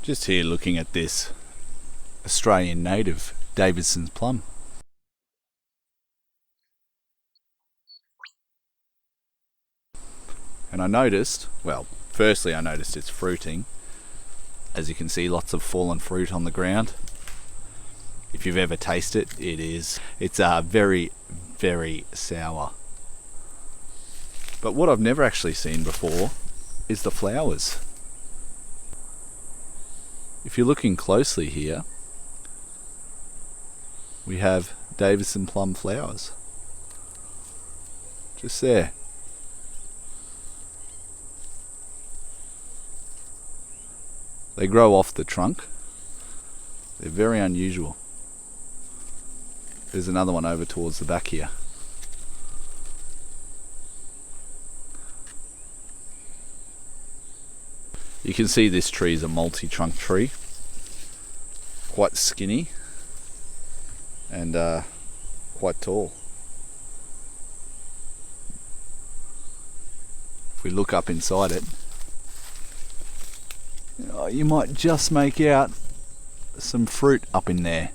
Just here looking at this Australian native Davidson Plum. And I noticed, well, firstly I noticed it's fruiting. As you can see, lots of fallen fruit on the ground. If you've ever tasted it, it's very, very sour. But what I've never actually seen before is the flowers. If you're looking closely here, we have Davidson plum flowers. Just there. They grow off the trunk. They're very unusual. There's another one over towards the back here. You can see this tree is a multi-trunk tree, quite skinny and quite tall. If we look up inside it, you might just make out some fruit up in there.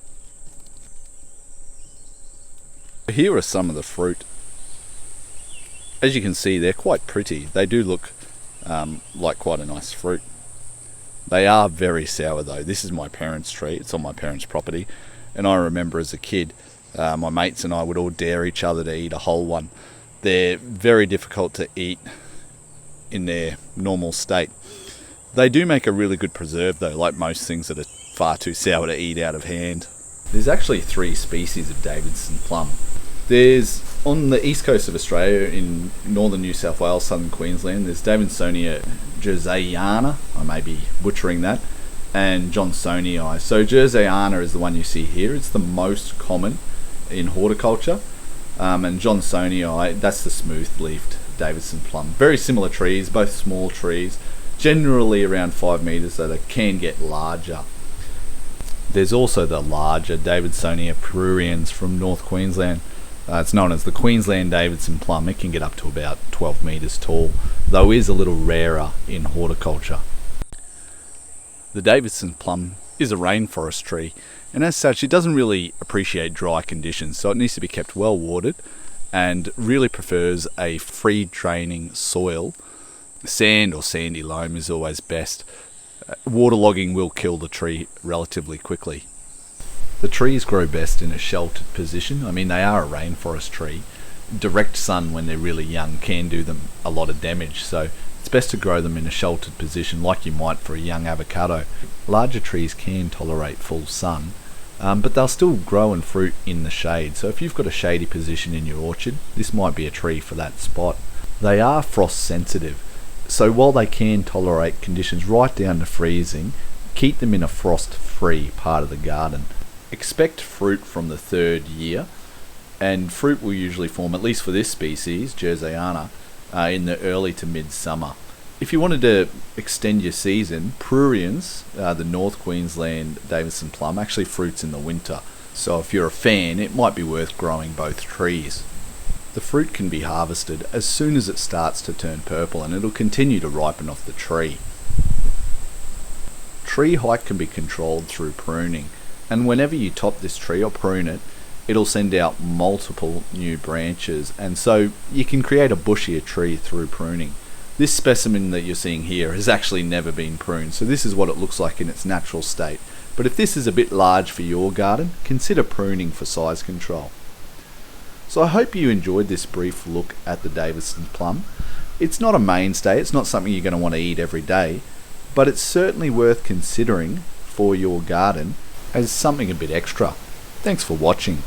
Here are some of the fruit. As you can see, they're quite pretty. They do look like quite a nice fruit. They are very sour though. This is my parents' tree. It's on my parents' property, and I remember as a kid, my mates and I would all dare each other to eat a whole one. They're very difficult to eat in their normal state. They do make a really good preserve though, like most things that are far too sour to eat out of hand. There's actually 3 species of Davidson plum. There's, on the east coast of Australia, in northern New South Wales, southern Queensland, there's Davidsonia jerseyana, I may be butchering that, and johnsonii. So jerseyana is the one you see here. It's the most common in horticulture, and johnsonii, that's the smooth-leafed Davidson plum. Very similar trees, both small trees, generally around 5 metres, though they can get larger. There's also the larger Davidsonia pruriens from North Queensland. It's known as the Queensland Davidson plum. It can get up to about 12 metres tall, though is a little rarer in horticulture. The Davidson plum is a rainforest tree, and as such it doesn't really appreciate dry conditions, so it needs to be kept well watered and really prefers a free draining soil. Sand or sandy loam is always best. Waterlogging will kill the tree relatively quickly. The trees grow best in a sheltered position. I mean, they are a rainforest tree. Direct sun when they're really young can do them a lot of damage, so it's best to grow them in a sheltered position like you might for a young avocado. Larger trees can tolerate full sun, but they'll still grow and fruit in the shade, so if you've got a shady position in your orchard, this might be a tree for that spot. They are frost sensitive, so while they can tolerate conditions right down to freezing, keep them in a frost-free part of the garden. Expect fruit from the 3rd year, and fruit will usually form, at least for this species, jerseyana, in the early to mid-summer. If you wanted to extend your season, pruriens, the North Queensland Davidson plum, actually fruits in the winter. So if you're a fan, it might be worth growing both trees. The fruit can be harvested as soon as it starts to turn purple, and it'll continue to ripen off the tree. Tree height can be controlled through pruning, and whenever you top this tree or prune it, it'll send out multiple new branches, and so you can create a bushier tree through pruning. This specimen that you're seeing here has actually never been pruned, so this is what it looks like in its natural state. But if this is a bit large for your garden, consider pruning for size control. So I hope you enjoyed this brief look at the Davidson plum. It's not a mainstay, it's not something you're going to want to eat every day, but it's certainly worth considering for your garden as something a bit extra. Thanks for watching.